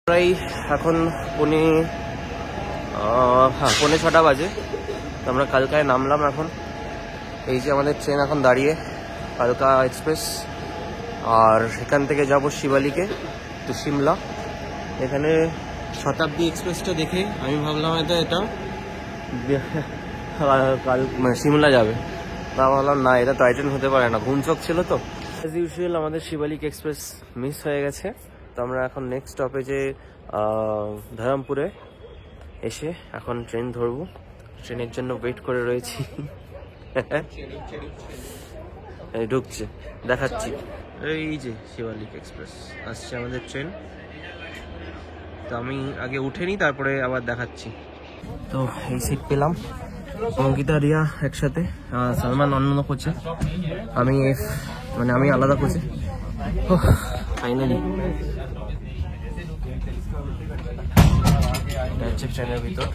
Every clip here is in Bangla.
প্রায় এখন পৌনে 6:30 বাজে। তো আমরা কালকায় নামলাম। এখন এই যে আমাদের ট্রেন এখন দাঁড়িয়ে, কালকা এক্সপ্রেস। আর সেখান থেকে যাব শিবালিকে টু সিমলা। এখানে শতাব্দী এক্সপ্রেসটা দেখে আমি ভাবলাম এটা সিমলা যাবে। তা ভাবলাম না, এটা টয় ট্রেন হতে পারে না, ঘুমচোখ ছিল তো। অ্যাজ ইউজুয়াল আমাদের শিবালিক এক্সপ্রেস মিস হয়ে গেছে। তো আমরা এখন নেক্সট স্টপেজে ধরমপুরে এসে এখন ট্রেন ধরবো। ট্রেনের জন্য ওয়েট করে রয়েছি। ঢুকছে, দেখাচ্ছি। এই যে শিবালিক এক্সপ্রেস আসছে আমাদের ট্রেন। তো আমি আগে উঠেনি, তারপরে আবার দেখাচ্ছি। তো এই সিট পেলাম, অঙ্কিতা রিয়া একসাথে, সালমান অন্য কোচে, আমি আলাদা কোচে। ফাইনালি ট্রেনের ভিতর।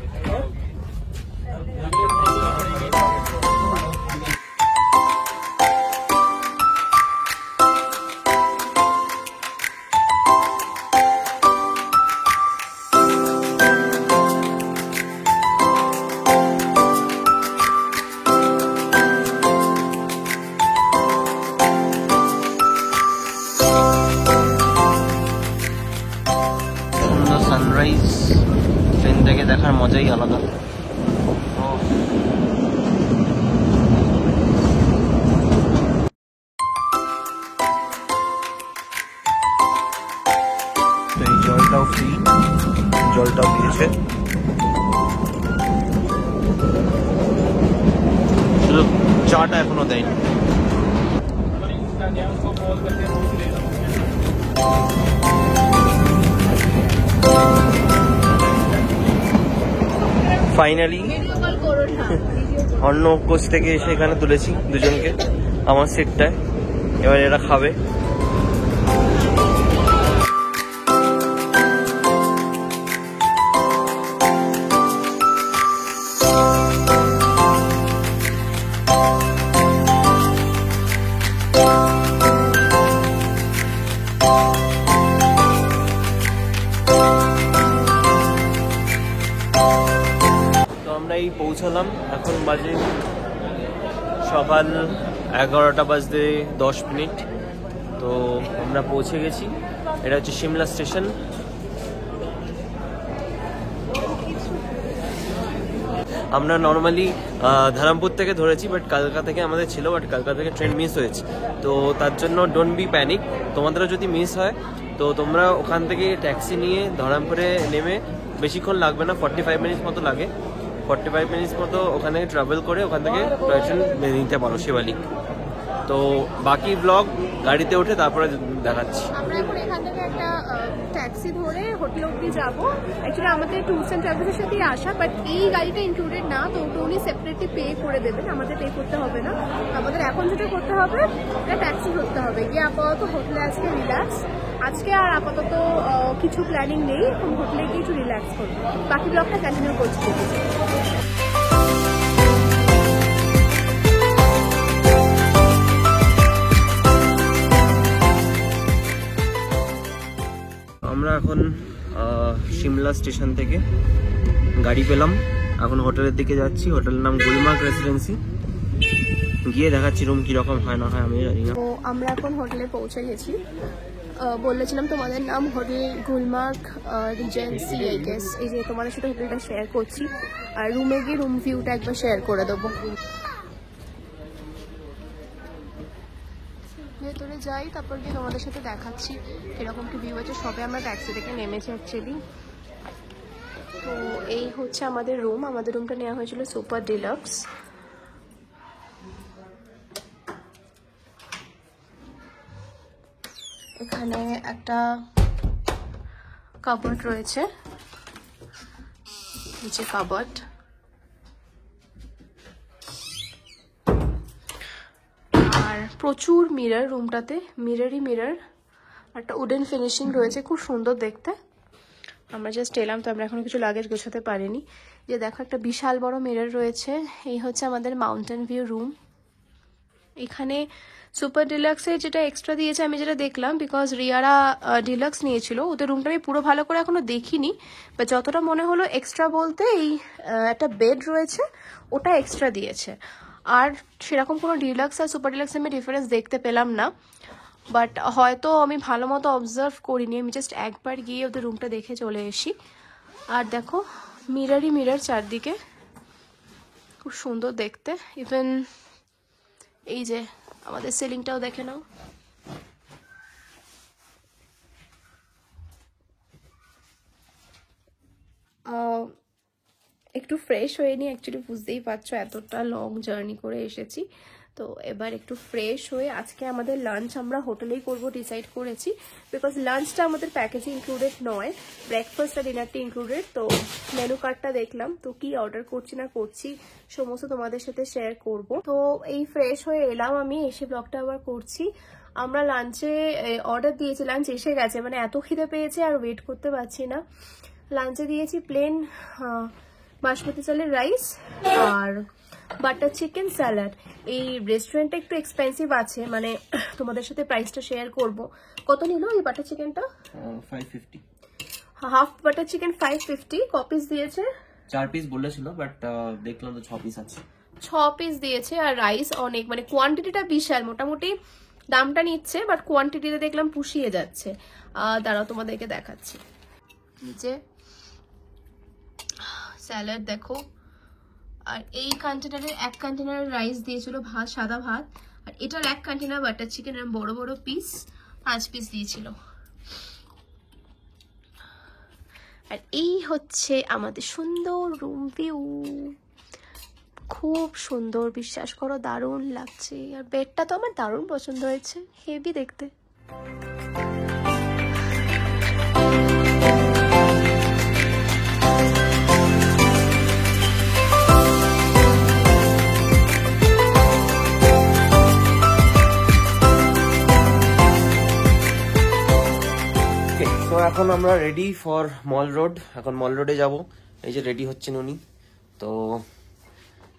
সানরাইজ ট্রেন থেকে দেখার মজাই আলাদা। এই জলটাও ফ্রি, জলটাও দিয়েছে, শুধু চাটা এখনো দেয়নি। ফাইনালি অন্য কোচ থেকে এসে এখানে তুলেছি দুজনকে আমার সিটটায়। এবার এরা খাবে। এই পৌঁছালাম, এখন বাজে সকাল 11টা বাজতে 10 মিনিট। তো আমরা পৌঁছে গেছি। এটা হচ্ছে সিমলা স্টেশন। আমরা নর্মালি ধরমপুর থেকে ধরেছি, বাট কালকা থেকে আমাদের ছিল, বাট কালকা থেকে ট্রেন মিস হয়েছে। তো তার জন্য ডোন্ট বি প্যানিক। তোমাদেরও যদি মিস হয় তো তোমরা ওখান থেকে ট্যাক্সি নিয়ে ধরমপুরে নেমে, বেশিক্ষণ লাগবে না, 45 মিনিট মতো লাগে। 45 মিনিট মতো ওখানে ট্রাভেল করে ওখান থেকে টয় ট্রেন নিতে পারো শিবালিক। তো বাকি ব্লগ গাড়িতে উঠে তারপরে দেখাচ্ছি। আমরা এখন এখান থেকে একটা ট্যাক্সি ধরে হোটেল অব্দি যাবো। অ্যাকচুয়ালি আমাদের ট্যুরস অ্যান্ড ট্রাভেলসের সাথেই আসা, বাট এই গাড়িটা ইনক্লুডেড না, তো ওটা উনি সেপারেটলি পে করে দেবেন, আমাদের পে করতে হবে না। আমাদের এখন যেটা করতে হবে, একটা ট্যাক্সি ধরতে হবে, গিয়ে আপাতত হোটেলে আজকে রিল্যাক্স। আজকে আর আপাতত কিছু প্ল্যানিং নেই, এখন হোটেলে গিয়ে একটু রিল্যাক্স করবো। বাকি ব্লগটা কন্টিনিউ করছি। আমরা এখন সিমলা স্টেশন থেকে গাড়ি পেলাম, এখন হোটেলের দিকে যাচ্ছি। হোটেলের নাম গুলমার্গ রেসিডেন্সি। গিয়ে দেখাচ্ছি রুম কিরকম হয় না হয়, আমি জানি না। তো আমরা এখন হোটেলে পৌঁছে গেছি। বলেছিলাম তোমাদের নাম hotel Gulmarg regency, I guess. এই যে তোমাদের সাথে হোটেলটা শেয়ার করছি, আর রুমে গিয়ে রুম ভিউটা একবার শেয়ার করে দেবো। ভেতরে যাই, তারপর গিয়ে তোমাদের সাথে দেখাচ্ছি কিরকম কি ভিউ আছে। সবে আমরা ট্যাক্সি থেকে নেমেছি অ্যাকচুয়ালি। তো এই হচ্ছে আমাদের রুম। আমাদের রুমটা নেওয়া হয়েছিল সুপার ডিলাক্স। এখানে একটা কাবার্ড রয়েছে, নিচে কাবার্ড। আর প্রচুর মিরর রুমটাতে, মিররই মিরর। একটা উডেন ফিনিশিং রয়েছে, খুব সুন্দর দেখতে। আমরা জাস্ট এলাম, তো আমরা এখন কিছু লাগেজ গোছাতে পারিনি। যে দেখো, একটা বিশাল বড় মিরর রয়েছে। এই হচ্ছে আমাদের মাউন্টেন ভিউ রুম। এখানে সুপার ডিলাক্সের যেটা এক্সট্রা দিয়েছে আমি যেটা দেখলাম, বিকজ রিয়ারা ডিলাক্স নিয়েছিল, ওদের রুমটা আমি পুরো ভালো করে এখনো দেখিনি, বা যতটা মনে হলো এক্সট্রা বলতে এই একটা বেড রয়েছে ওটা এক্সট্রা দিয়েছে, আর সেরকম কোনো ডিলাক্স আর সুপার ডিলাক্সে আমি ডিফারেন্স দেখতে পেলাম না। বাট হয়তো আমি ভালো মতো অবজার্ভ করিনি, আমি জাস্ট একবার গিয়ে ওদের রুমটা দেখে চলে এসি। আর দেখো মিররই মিরর চারদিকে, খুব সুন্দর দেখতে। ইভেন এই যে আমাদের সিলিংটাও দেখে নাও। একটু ফ্রেশ হয়ে নিই, অ্যাকচুয়ালি বুঝতেই পারছো এতটা লং জার্নি করে এসেছি, তো এবার একটু ফ্রেশ হয়ে আজকে আমাদের লাঞ্চ আমরা হোটেলেই করব ডিসাইড করেছি, বিকজ লাঞ্চটা আমাদের প্যাকেজে ইনক্লুডেড নয়, ব্রেকফাস্ট আর ডিনারটা ইনক্লুডেড। তো মেনু কার্ডটা দেখলাম, তো কি অর্ডার করছি না করছি সমস্ত তোমাদের সাথে শেয়ার করব। তো এই ফ্রেশ হয়ে এলাম আমি, এসে ব্লগটা আবার করছি। আমরা লাঞ্চে অর্ডার দিয়েছি, লাঞ্চ এসে গেছে, মানে এত খিদে পেয়েছে আর ওয়েট করতে পারছি না। লাঞ্চে দিয়েছি প্লেন বাসমতি চালের রাইস আর বাটার চিকেন স্যালাড। এই রেস্টুরেন্টটা একটু এক্সপেন্সিভ আছে, মানে তোমাদের সাথে প্রাইসটা শেয়ার করব। কত নিল এই বাটার চিকেনটা? 550। Half butter chicken 550। ক পিস দিয়েছে? 4 পিস বলেছিল, বাট দেখলাম তো 6 পিস আছে। 6 পিস দিয়েছে, আর রাইস অনেক, মানে কোয়ান্টিটিটা বিশাল। মোটামুটি দামটা নিচ্ছে, বাট কোয়ান্টিটিতে দেখলাম পুষিয়ে যাচ্ছে। দাঁড়াও তোমাদেরকে দেখাচ্ছি। নিচে স্যালাড দেখো, আর এই কন্টেনারের 1 কন্টেনার রাইস দিয়েছিল, ভাত, সাদা ভাত, আর এটার 1 কন্টেনার বাটার চিকেন, এর বড় বড় পিস 5 পিস দিয়েছিল। আর এই হচ্ছে আমাদের সুন্দর রুম ভিউ, খুব সুন্দর, বিশ্বাস করো দারুণ লাগছে। আর বেডটা তো আমার দারুণ পছন্দ হয়েছে, হেভি দেখতে। তো এখন আমরা রেডি ফর মল রোড, এখন মল রোডে যাব। এই যে রেডি হচ্ছেন উনি, তো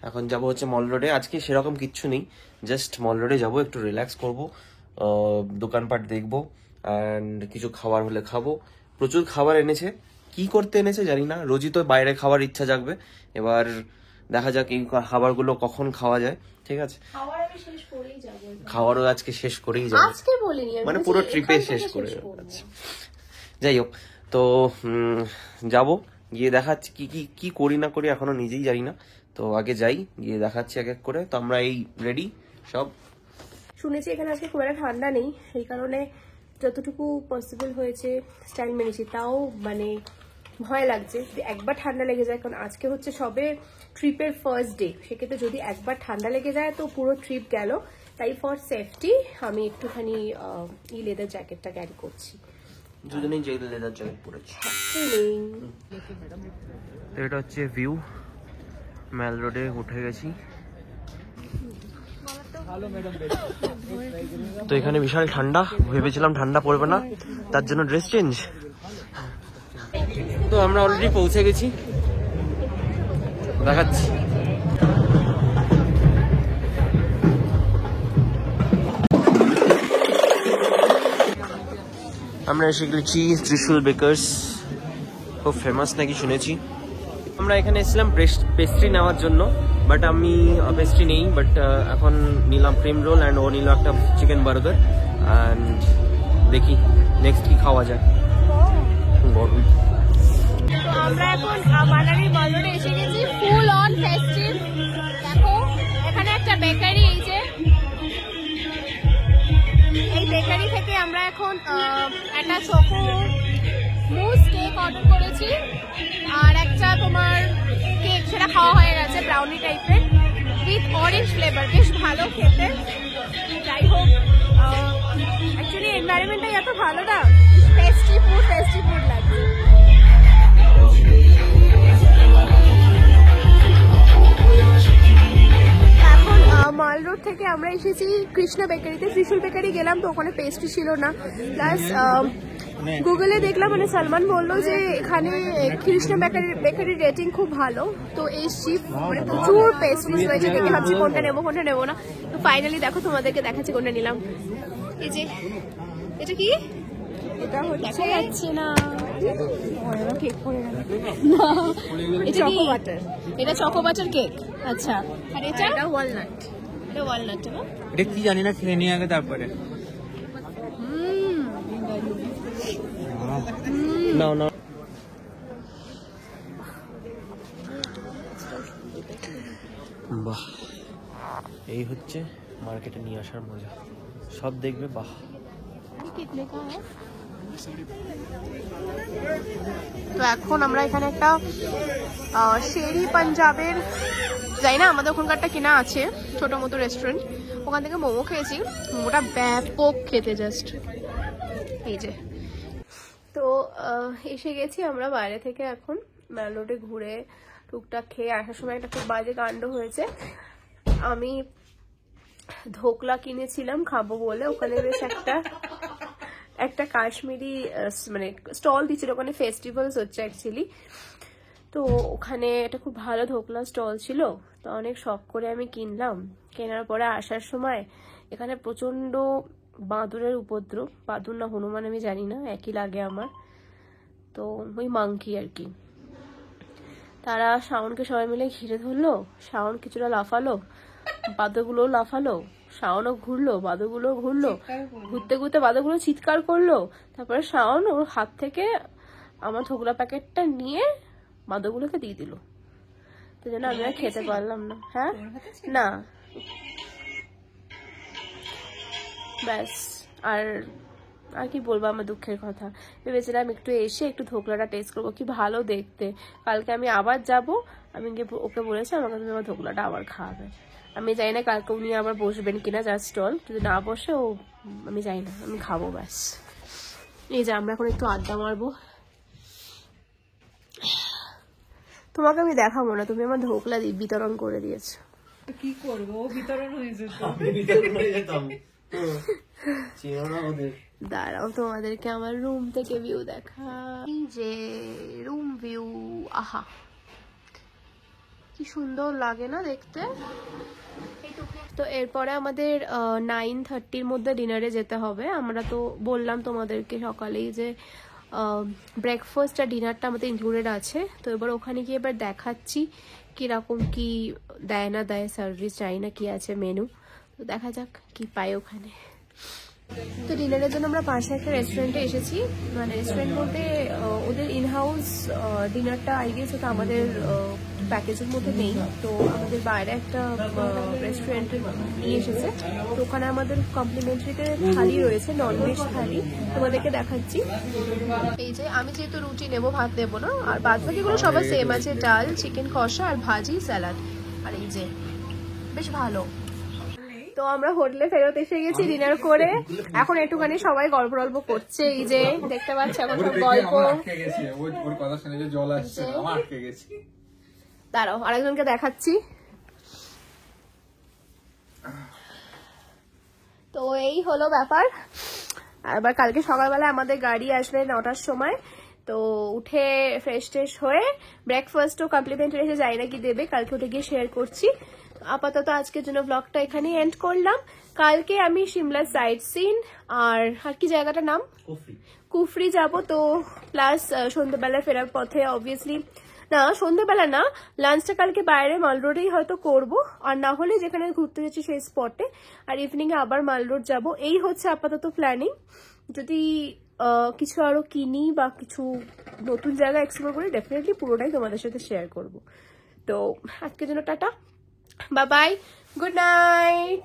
এখন যাব হচ্ছে মল রোডে। আজকে সেরকম কিচ্ছু নেই, জাস্ট মল রোডে যাব, একটু রিল্যাক্স করব, দোকানপাট দেখবো, অ্যান্ড কিছু খাবার হলে খাবো। প্রচুর খাবার এনেছে, কি করতে এনেছে জানি না, রোজই তো বাইরে খাওয়ার ইচ্ছা জাগবে। এবার দেখা যাক এই খাবারগুলো কখন খাওয়া যায়। ঠিক আছে, খাওয়ারও আজকে শেষ করেই যাবো, মানে পুরো ট্রিপে শেষ করে। আচ্ছা যাই হোক, তো যাব, গিয়ে দেখাচ্ছি কি কি কি করি না করি এখনো নিজেই জানি না। তো আগে যাই, গিয়ে দেখাচ্ছি এক এক করে। তো আমরা এই রেডি সব। শুনেছি এখানে আজকে খুব একটা ঠান্ডা নেই, সেই কারণে যতটুকু পসিবল হয়েছে স্টাইল মেনেছি। তাও মানে ভয় লাগছে যে একবার ঠান্ডা লেগে যায়, কারণ আজকে হচ্ছে সবে ট্রিপের ফার্স্ট ডে, সেক্ষেত্রে যদি একবার ঠান্ডা লেগে যায় তো পুরো ট্রিপ গেল। তাই ফর সেফটি আমি একটুখানি এই লেদার জ্যাকেটটা ক্যারি করছি। দুজনেই যে লেদার জ্যাকেট পরেছি। এটা হচ্ছে ভিউ, মেল রোডে উঠে গেছি। তো এখানে বিশাল ঠান্ডা, ভেবেছিলাম ঠান্ডা পড়বে না, তার জন্য ড্রেস চেঞ্জ। তো আমরা অলরেডি পৌঁছে গেছি, দেখাচ্ছি। আমরা এসে গেছি ত্রিশুল বেকার্স, খুব ফেমাস নাকি শুনেছি। আমরা এখানে এসেছিলাম পেস্ট্রি নেওয়ার জন্য, বাট আমি পেস্ট্রি নেই, বাট এখন নিলাম ক্রিম রোল অ্যান্ড ও নিল একটা চিকেন বার্গার। অ্যান্ড দেখি নেক্সট কি খাওয়া যায়। তো আমরা এখন মানালির মল রোডে এসে গেছি, ফুল অন ফেস্টিভ। দেখো এখানে একটা বেকারি, এই বেকারি থেকে আমরা এখন একটা চকো মুস কেক অর্ডার করেছি, আর একটা তোমার কেক, সেটা খাওয়া হয়ে গেছে, ব্রাউনি টাইপের উইথ অরেঞ্জ ফ্লেভার, বেশ ভালো খেতে। যাই হোক, অ্যাকচুয়ালি এনভায়রনমেন্টটা এত ভালো না, ফেস্টিভ ফুড লাগছে। এখন মল রোড থেকে আমরা এসেছি কৃষ্ণা বেকারিতে। ত্রিশুল বেকারি গেলাম, তো ওখানে পেস্ট্রি ছিল না, প্লাস গুগলে দেখলাম মানে সালমান বললো যে এখানে কৃষ্ণ বেকারির রেটিং খুব ভালো, তো এই শিপ মানে প্রচুর পেস্ট্রিজ রয়েছে, দেখে ভাবছি কোনটা নেবো না। তো ফাইনালি দেখো তোমাদেরকে দেখাচ্ছি কোনটা নিলাম। এই যে এটা কি, এটা দেখা যাচ্ছে না, কেক পড়ে গেল না, এটা চকো বাটার, এটা চকো বাটার কেক। আচ্ছা, আর এটা ওয়ালনাট, এটা ওয়ালনাট না, এটা কি জানি না, খেয়ে নিয়ে আগে তারপরে নাও নাও। বাহ, এই হচ্ছে মার্কেটে নিয়ে আসার মজা, সব দেখবে। বাহ, তো এখন আমরা এখানে একটা শেরি পাঞ্জাবের, যাই না, আমাদের ওখানকারটা কিনা আছে ছোট মতো রেস্টুরেন্ট, ওখান থেকে মোমো খেয়েছি। মোমোটা ব্যাপক খেতে, জাস্ট এই যে। তো এসে গেছি আমরা বাইরে থেকে, এখন ম্যালোডে ঘুরে টুকটাক খেয়ে আসার সময় একটা খুব বাজে কাণ্ড হয়েছে। আমি ধোকলা কিনেছিলাম খাবো বলে, ওখানে বেশ একটা কাশ্মীরি মানে স্টল দিচ্ছিল, ওখানে ফেস্টিভ্যালস হচ্ছে অ্যাকচুয়ালি। তো ওখানে একটা খুব ভালো ধোকলা স্টল ছিল, তো অনেক শখ করে আমি কিনলাম। কেনার পরে আসার সময় এখানে প্রচন্ড বাঁদরের উপদ্রব, বাদুর না হনুমান আমি জানি না, একই লাগে আমার। তো ওই মাংকি আর কি, তারা শাওনকে সবাই মিলে ঘিরে ধরলো, শাওন কিছুটা লাফালো, বাদরগুলোও লাফালো, শাওনও ঘুরলো, বাদরগুলো ঘুরলো, ঘুরতে ঘুরতে বাদরগুলো চিৎকার করলো। তারপরে শাওন ওর হাত থেকে আমার ধোকলা প্যাকেটটা নিয়ে বাদরগুলোকে দিয়ে দিল, তো জন্য আমি আর খেতে পারলাম না। হ্যাঁ না, ব্যাস। আর কি বলবো আমার দুঃখের কথা, ভেবেছিলাম একটু এসে একটু ধোকলাটা টেস্ট করবো, কি ভালো দেখতে। কালকে আমি আবার যাব, আমি ওকে বলেছি আমাকে তুমি আমার ধোকলাটা আবার খাওয়াবে। আমি জানি না কালকে উনি আবার বসবেন কিনা যার স্টল, যদি না বসে ও, আমি জানি না, আমি খাবো ব্যাস। এই যে আমরা এখন একটু আড্ডা মারবো, তোমাকে আমি দেখাবো না, তুমি আমার ধোকলা বিতরণ করে দিয়েছো। কি করবো, বিতরণ হয়ে যেত। দাঁড়াও তোমাদেরকে আমার রুম থেকে ভিউ দেখাই, যে রুম ভিউ, আহা কি সুন্দর লাগে না দেখতে। তো এরপরে আমাদের 9:30-র মধ্যে ডিনারে যেতে হবে। আমরা তো বললাম তোমাদেরকে সকালেই যে ব্রেকফাস্ট আর ডিনারটা আমাদের ইনক্লুডেড আছে। তো এবার ওখানে গিয়ে এবার দেখাচ্ছি কিরকম কি দেয় না দেয় সার্ভিস, চাই না কি আছে মেনু, তো দেখা যাক কি পাই ওখানে। তো ডিনারের জন্য আমরা পাশে একটা রেস্টুরেন্টে এসেছি, মানে রেস্টুরেন্ট বলতে ওদের ইনহাউস ডিনারটা আই গেস ওটা আমাদের প্যাকেজের মধ্যে নেই, তো আমাদের বাইরে একটা রেস্টুরেন্টে নিয়ে এসেছে। তো ওখানে আমাদের কমপ্লিমেন্টারিতে থালি রয়েছে, ননভেজ থালি, তোমাদেরকে দেখাচ্ছি। এই যে আমি যেহেতু রুটি নেবো, ভাত নেবো না, আর বাদ বাকিগুলো সবার সেম আছে, ডাল, চিকেন কষা আর ভাজি, স্যালাড। আর এই যে বেশ ভালো। তো আমরা হোটেলে ফেরত এসে গেছি ডিনার করে, এখন একটুখানি সবাই গল্প গল্প করছে, এই যে দেখতে পাচ্ছি এখন সব গল্প। দাঁড়াও আরেকজনকে দেখাচ্ছি। তো এই হলো ব্যাপার। এবার কালকে সকালবেলা আমাদের গাড়ি আসবে 9টার সময়, তো উঠে ফ্রেশ ট্রেশ হয়ে ব্রেকফাস্টও কমপ্লিমেন্টারি এসে যাই না কি দেবে, কালকে উঠে গিয়ে শেয়ার করছি। আপাতত আজকের জন্য ব্লগটা এখানেই এন্ড করলাম। কালকে আমি সিমলা সাইট সিন আর কি জায়গাটার নাম, কুফরি যাব, তো প্লাস সন্ধ্যেবেলা ফেরার পথে অবভিয়াসলি, না সন্ধ্যেবেলা না, লাঞ্চটা কালকে বাইরে মাল রোডেই হয়তো করব, আর না হলে যেখানে ঘুরতে যাচ্ছি সেই স্পটে, আর ইভিনিং এ আবার মাল রোড যাবো। এই হচ্ছে আপাতত প্ল্যানিং। যদি কিছু আরো কিনি বা কিছু নতুন জায়গা এক্সপ্লোর করি, ডেফিনেটলি পুরোটাই তোমাদের সাথে শেয়ার করব। তো আজকের জন্য tata, bye bye, good night.